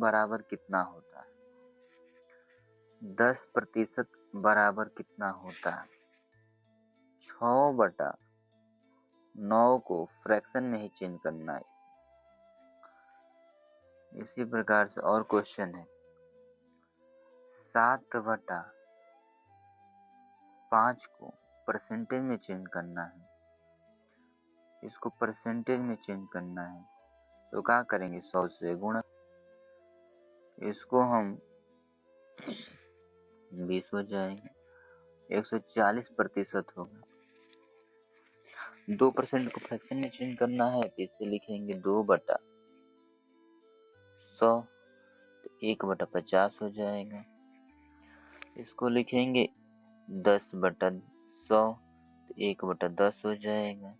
बराबर कितना होता है? 10% बराबर कितना होता है? 6/9 को फ्रैक्शन में ही चेंज करना है। इसी प्रकार से और क्वेश्चन है, 7/5 को परसेंटेज में चेंज करना है। इसको परसेंटेज में चेंज करना है तो क्या करेंगे? 100 से गुणा। इसको हम 20 हो जाएंगे, 140% होगा। 2% को फ्रैक्शन में चेंज करना है तो इसे लिखेंगे 2/100, तो 1/50 हो जाएगा। इसको लिखेंगे 10/100, तो 1/10 हो जाएगा।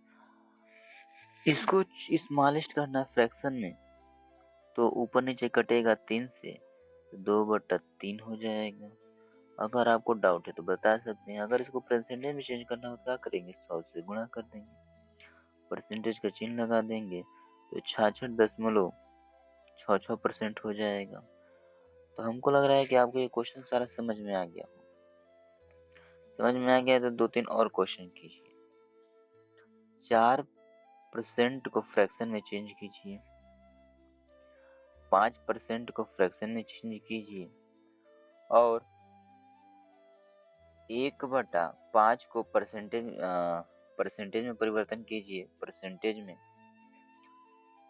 इसको स्मॉलेस्ट करना फ्रैक्शन में, तो ऊपर नीचे कटेगा 3 से, तो 2/3 हो जाएगा। अगर आपको डाउट है तो बता सकते हैं। अगर इसको परसेंटेज में चेंज करना हो तो क्या करेंगे? 100 से गुणा कर देंगे, परसेंटेज का चिन्ह लगा देंगे, तो 66.66% हो जाएगा। तो हमको लग रहा है कि आपको ये क्वेश्चन सारा समझ में आ गया हो। समझ में आ गया तो 2-3 और क्वेश्चन कीजिए। 4% को फ्रैक्शन में चेंज कीजिए, 5% को फ्रैक्शन में चेंज कीजिए, और 1/5 को परसेंटेज में परिवर्तन कीजिए। परसेंटेज में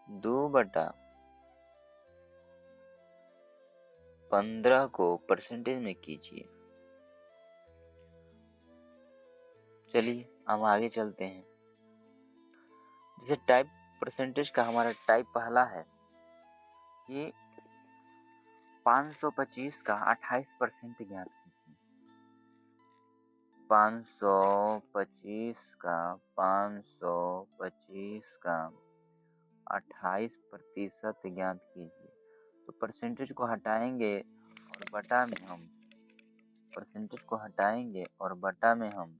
2/15 को परसेंटेज में कीजिए। चलिए हम आगे चलते हैं। जैसे टाइप परसेंटेज का हमारा टाइप पहला है कि 525 का 28% ज्ञात कीजिए। 525 का 28% ज्ञात कीजिए। तो परसेंटेज को हटाएंगे और बटा में हम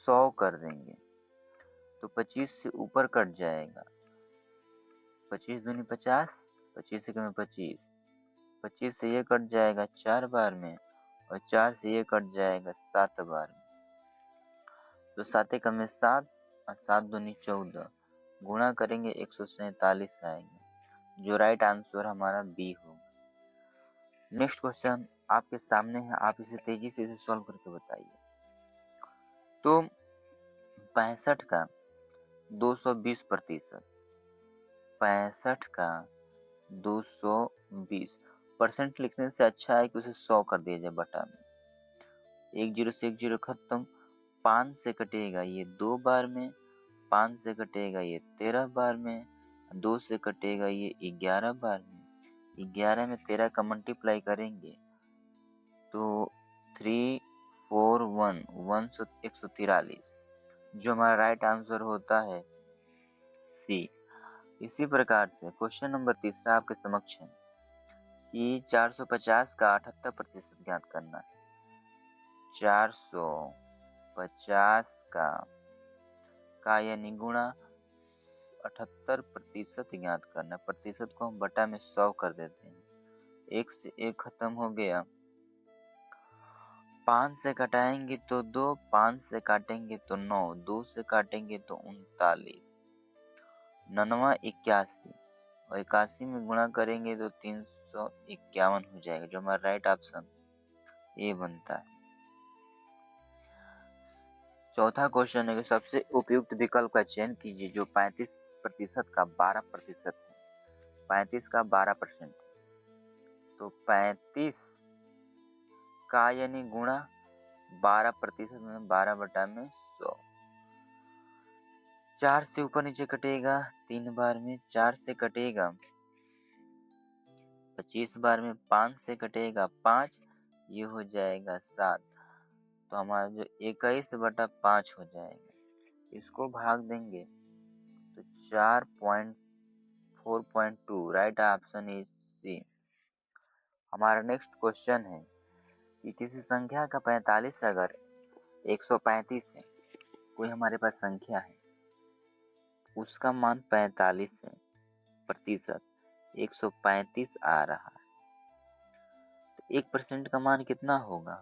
100 कर देंगे, तो 25 से ऊपर कट जाएगा। 25 दूनी 50, 25 से कम 25, 25 से ये कट जाएगा 4 बार में, और 4 से ये कट जाएगा 7 बार में, तो 7 कम 7 और 7 दूनी 14, गुणा करेंगे 147 आएगा, जो राइट आंसर हमारा बी होगा। नेक्स्ट क्वेश्चन आपके सामने है, आप इसे तेजी से इसे सॉल्व करके बताइए। तो 65 का 220%, 65 का 220% लिखने से अच्छा है कि उसे 100 कर दिया जाए बटा में। 10 से 10 खत्म, 5 से कटेगा ये 2 बार में, 5 से कटेगा ये 13 बार में, 2 से कटेगा ये 11 बार में। 11 में 13 का मल्टीप्लाई करेंगे तो 341 143, जो हमारा राइट आंसर होता है सी। इसी प्रकार से क्वेश्चन नंबर तीसरा आपके समक्ष है कि 450 का 78% ज्ञात करना है। 450 का यानी गुणा 78% ज्ञात करना। प्रतिशत को हम बटा में 100 कर देते हैं। 1 से 1 खत्म हो गया, 5 से कटाएंगे तो 2, 5 से काटेंगे तो 9, 2 से काटेंगे तो 39, 9 81, और 81 में गुणा करेंगे तो 351 हो जाएगा, जो हमारा राइट ऑप्शन ए बनता है। चौथा क्वेश्चन है कि सबसे उपयुक्त विकल्प का चयन कीजिए जो 35% का 12% है। 35 का 12%, तो 35 का यानी गुणा 12% में 12/100। 4 से ऊपर नीचे कटेगा 3 बार में, 4 से कटेगा 25 बार में, 5 से कटेगा 5, ये हो जाएगा 7, तो हमारा जो 21/5 हो जाएगा। इसको भाग देंगे तो 4.4.2, राइट ऑप्शन इज सी। हमारा नेक्स्ट क्वेश्चन है कि किसी संख्या का 45 अगर 135 है, कोई हमारे पास संख्या है उसका मान 45 है, प्रतिशत 135 आ रहा है। तो 1% का मान कितना होगा?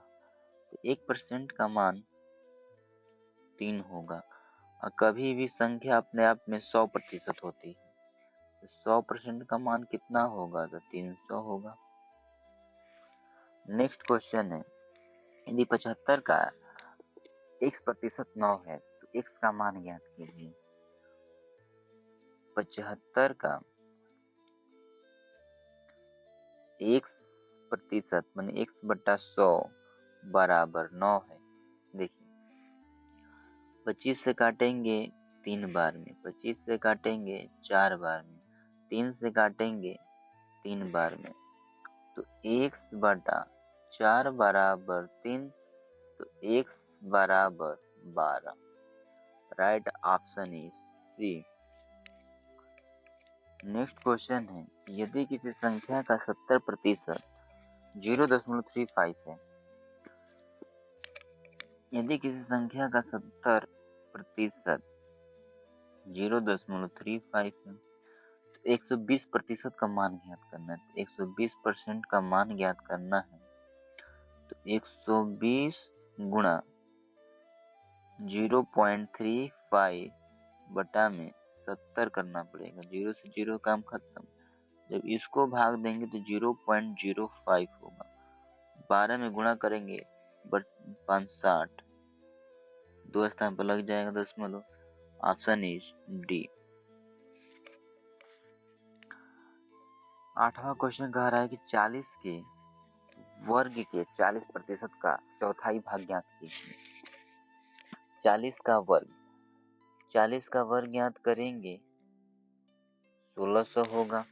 तो 1% का मान 3 होगा। और कभी भी संख्या अपने आप में 100% होती है, तो 100% का मान कितना होगा? तो 300 होगा। नेक्स्ट क्वेश्चन है, यदि 75 का x% 9 है तो x का मान ज्ञात कीजिए। 75 का x% माने x/100 बराबर 9 है। देखिए 25 से काटेंगे 3 बार में, 25 से काटेंगे 4 बार में, 3 से काटेंगे 3 बार में, तो x/4 बराबर 3, तो x बराबर 12। Right option is C. Next question है, यदि किसी संख्या का 70% 0.35 है, यदि किसी संख्या का 70% 0.35 है, तो 120% का मान ज्ञात करना है। 120% का मान ज्ञात करना है, तो 120 गुणा 0.35 बटा में 70 करना पड़ेगा। 0 से 0 काम खत्म। जब इसको भाग देंगे तो 0.05 होगा। 12 में गुणा करेंगे 560, 2 स्थान पर लग जाएगा दशमलव। Option is D. 8वां क्वेश्चन कह रहा है कि 40 के वर्ग के 40% का चौथाई भाग ज्ञात कीजिए। 40 का वर्ग ज्ञात करेंगे 1600 होगा।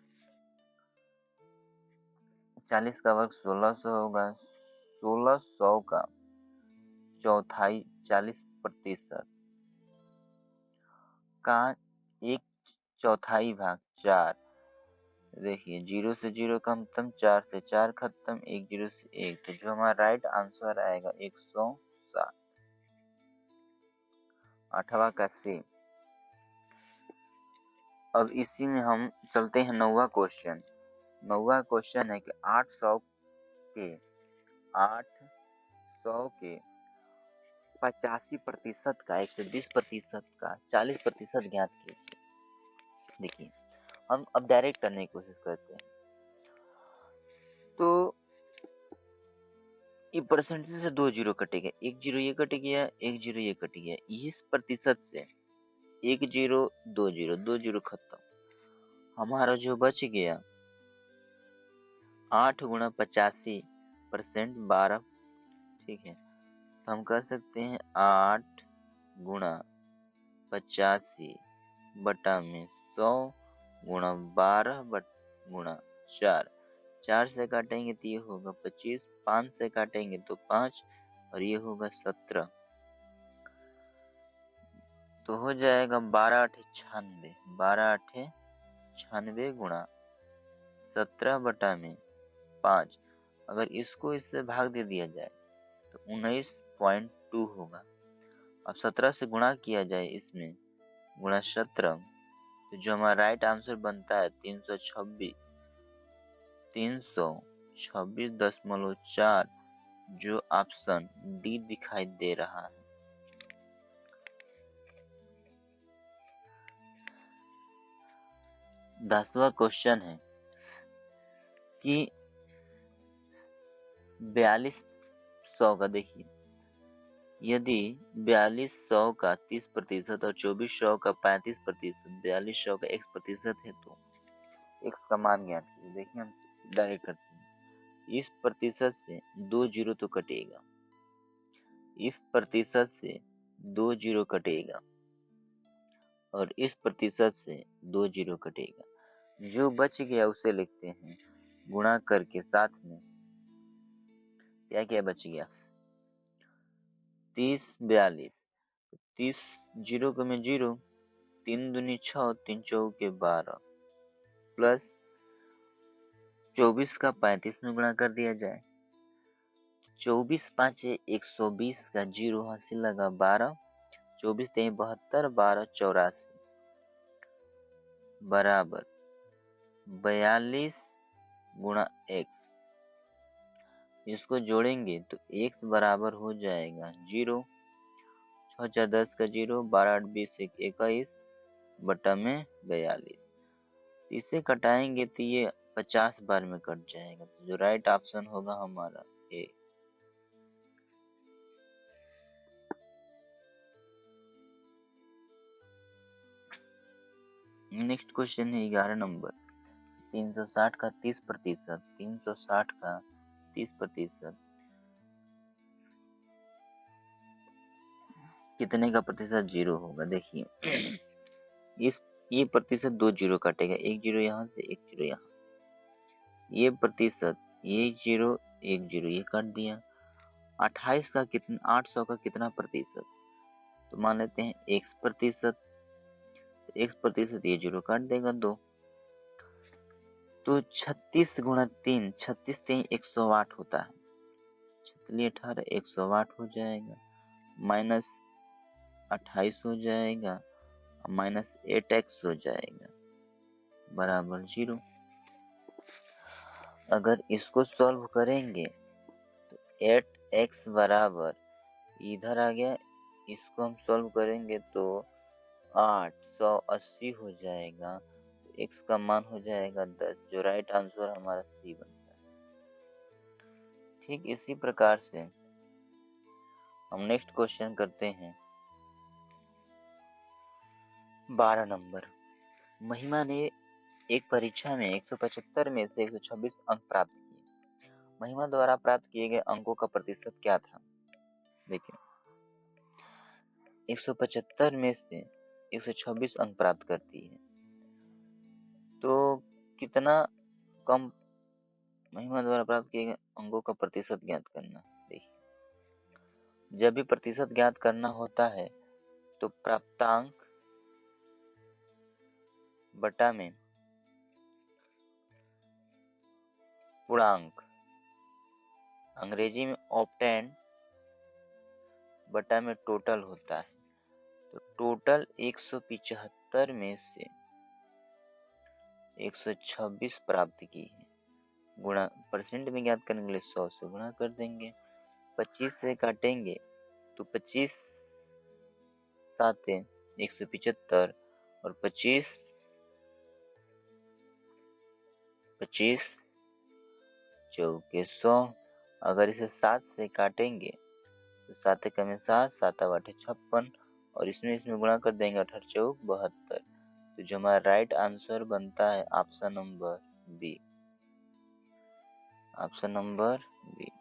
40 का वर्ग 1600 होगा। 1600 का चौथाई 40% का एक चौथाई भाग 4। देखिए 0 से 0 खत्म, 4 से 4 खत्म, 1 0 से 1, तो जो हमारा राइट आंसर आएगा 107। 8वां का सी। अब इसी में हम चलते हैं 9वां क्वेश्चन। 9वां क्वेश्चन है कि 800 के 85% का 120% का 40% ज्ञात कीजिए। देखिए हम अब डायरेक्ट करने की कोशिश करते हैं। तो ये परसेंटेज से 2 जीरो कटेगा, 1 जीरो ये कट गया, 1 जीरो ये कट गया। इस प्रतिशत से 1 जीरो 2 जीरो, 2 जीरो खत्म। हमारा जो बच गया 8 गुणा 85% 12। ठीक है, तो हम कह सकते हैं 8 गुणा 85 बटा में 100 गुणा 12 गुणा 4। 4 से काटेंगे तो ये होगा 25, 5 से काटेंगे तो 5 और ये होगा 17, तो हो जाएगा 12 8 96, 12 8 96 गुणा 17 बटा में 5। अगर इसको इससे भाग दे दिया जाए तो 19.2 होगा। अब 17 से गुणा किया जाए इसमें, गुणा 17, तो जो हमारा राइट आंसर बनता है 326, 326.4, जो ऑप्शन डी दिखाई दे रहा है। दसवां क्वेश्चन है कि 4200 का, देखिए यदि 4200 का 30% और 2400 का 35%, 4200 का 1% है तो x का मान ज्ञात कीजिए। देखिए हम डायरेक्ट करते हैं। इस प्रतिशत से 2 जीरो तो कटेगा, इस प्रतिशत से 2 जीरो कटेगा और इस प्रतिशत से 2 जीरो कटेगा। जो बच गया उसे लिखते हैं गुणा करके साथ में क्या क्या बच गया 30 42, 30 जीरो के में जीरो, 3 दूनी 6, 3 चौके 12 प्लस 24 का 35 में गुणा कर दिया जाए। 24 5 120 का जीरो हासिल लगा 12, 24 3 72, 12 84 बराबर 42 गुणा x, इसको जोड़ेंगे तो x बराबर हो जाएगा 0, 6 4 10 का 0, 12 8 20 1 21 बटा में 42। इसे कटाएंगे तो ये 50 बार में कट जाएगा, तो जो राइट ऑप्शन होगा हमारा ए। नेक्स्ट क्वेश्चन है 11 नंबर। 360 का 30%, 360 का 30% कितने का प्रतिशत जीरो होगा? देखिए ये प्रतिशत 2 जीरो काटेगा, 1 जीरो यहाँ से 1 जीरो यहाँ, ये प्रतिशत, ये जीरो 1 जीरो ये काट दिया। 28 का कितना, 800 का कितना प्रतिशत? तो मान लेते हैं x प्रतिशत, x प्रतिशत ये जीरो काट देगा 2, तो 36 गुणा 3, 36 3 108 होता है, 18 108 हो जाएगा, माइनस 28 हो जाएगा, माइनस 8x हो जाएगा बराबर 0। अगर इसको सॉल्व करेंगे तो 8x बराबर इधर आ गया, इसको हम सॉल्व करेंगे तो 880 हो जाएगा, तो x का मान हो जाएगा 10, जो राइट आंसर हमारा सी बनता है। ठीक इसी प्रकार से हम नेक्स्ट क्वेश्चन करते हैं 12 नंबर। महिमा ने एक परीक्षा में 175 में से 126 अंक प्राप्त किए। महिमा द्वारा प्राप्त किए गए अंकों का प्रतिशत क्या था? देखिए 175 में से 126 अंक प्राप्त करती है, तो कितना कम महिमा द्वारा प्राप्त किए गए अंकों का प्रतिशत ज्ञात करना। देखिए जब भी प्रतिशत ज्ञात करना होता है तो प्राप्तांक बटा में पूर्णांक, अंग्रेजी में ऑप्टेंड बटा में टोटल होता है। तो टोटल 175 में से 126 प्राप्त की है, गुणा परसेंट में ज्ञात करने के लिए 100 से गुणा कर देंगे। 25 से काटेंगे तो 25 7 175 और 25 चौके 100। अगर इसे 7 से काटेंगे तो 7 कम 7, 7 8 56 और इसमें गुणा कर देंगे 18 चौक 72। तो जो हमारा राइट आंसर बनता है option number B, option number B.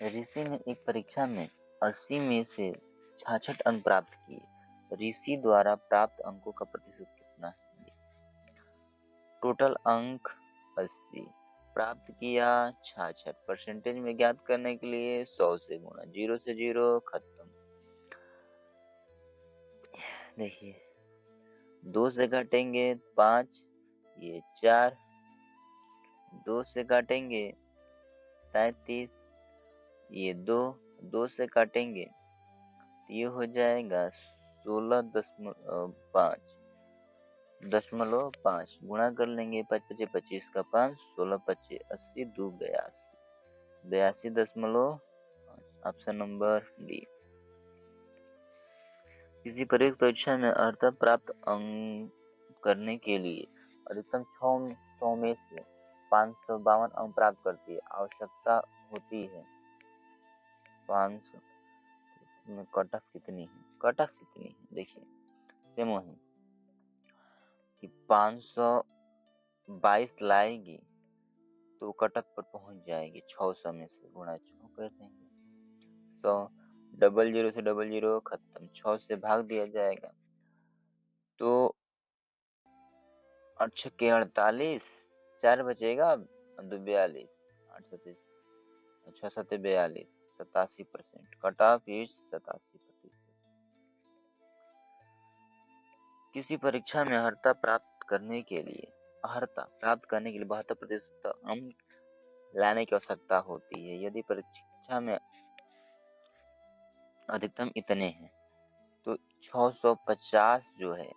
Rishi ने एक परीक्षा में 80 में से 66 अंक प्राप्त किए। ऋषि द्वारा प्राप्त अंकों का प्रतिशत कितना है? टोटल अंक 80, प्राप्त किया 66, परसेंटेज में ज्ञात करने के लिए 100 से गुणा, 0 से 0 खत्म। देखिए 2 से काटेंगे 5, ये 4, 2 से काटेंगे 33, ये 2, 2 से काटेंगे तो ये हो जाएगा 16.5 गुणा कर लेंगे 5 5 25 का 5, 16 25 80 2 82.5, ऑप्शन नंबर डी। किसी परीक्षा में अर्हता प्राप्त अंक करने के लिए अधिकतम 600 में से 552 अंक प्राप्त करती है, आवश्यकता होती है 500 में कट ऑफ कितनी है? कट ऑफ कितनी है? देखिए सेम वही कि 522 लाएगी तो कट ऑफ पर पहुंच जाएगी, 600 में से गुणा 6 कर देंगे, 100 00 से 00 खत्म, 6 से भाग दिया जाएगा तो 8 छक्के 48, 4 बचेगा 2 42, 8 7 6 7 42, 87%, कट ऑफ इज 87%। किसी परीक्षा में अर्हता प्राप्त करने के लिए 72% अंक लाने की आवश्यकता होती है। यदि परीक्षा में अधिकतम इतने हैं तो 650 जो है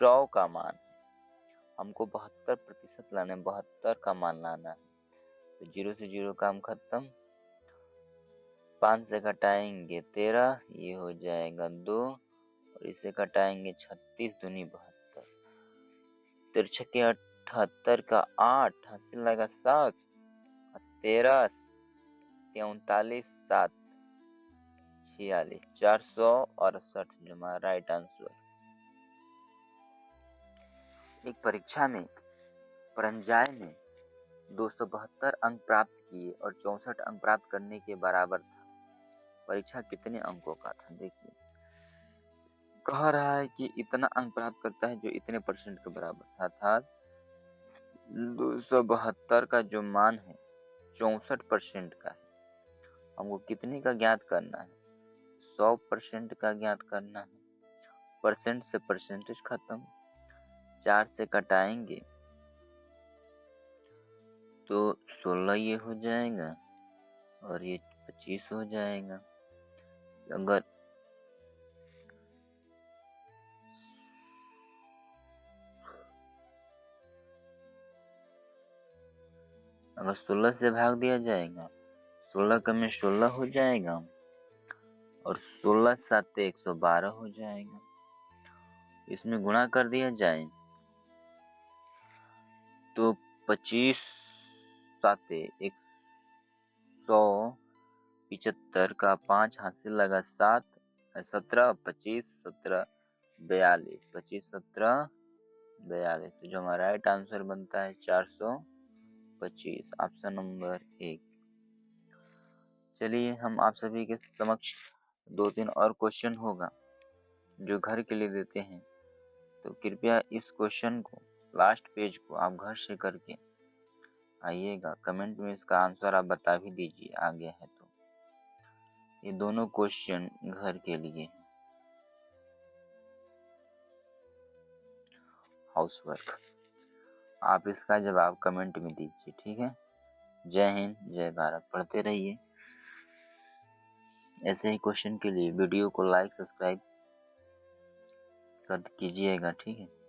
100 का मान है, हमको 72% लाना है, 72 का मान लाना है। तो 0 से 0 काम खत्म, 5 से घटाएंगे 13, ये हो जाएगा 2, और इसे घटाएंगे 36 दूनी 72, 3 के 78 का 8, हासिल लगा 7, 13 39 7 46, 468 जो हमारा राइट आंसर। एक परीक्षा में परंजय ने 272 अंक प्राप्त किए और 64 अंक प्राप्त करने के बराबर था। परीक्षा कितने अंकों का था? देखिए, कह रहा है कि इतना अंक प्राप्त करता है जो इतने परसेंट के बराबर था, अर्थात 272 का जो मान है 64% का है। हमको कितने का ज्ञात करना है? 100% का ज्ञात करना है। परसेंट से परसेंटेज खत्म, 4 से कटाएंगे तो 16 ये हो जाएगा और ये 25 हो जाएगा। अगर अगर 16 से भाग दिया जाएगा, 16 का में 16 हो जाएगा और 16 7 112 हो जाएगा। इसमें गुणा कर दिया जाए तो 25 7 175 का 5 हासिल लगा 7, 17 25 17 42, 25 17 42, तो जो हमारा राइट आंसर बनता है 425, ऑप्शन नंबर 1। चलिए हम आप सभी के समक्ष 2-3 और क्वेश्चन होगा जो घर के लिए देते हैं, तो कृपया इस क्वेश्चन को, लास्ट पेज को आप घर से करके आइएगा। कमेंट में इसका आंसर आप बता भी दीजिए आ गया है तो। ये दोनों क्वेश्चन घर के लिए हैं, हाउसवर्क। आप इसका जवाब कमेंट में दीजिए, ठीक है। जय हिंद, जय भारत। पढ़ते रहिए। ऐसे ही क्वेश्चन के लिए वीडियो को लाइक सब्सक्राइब कर कीजिएगा, ठीक है।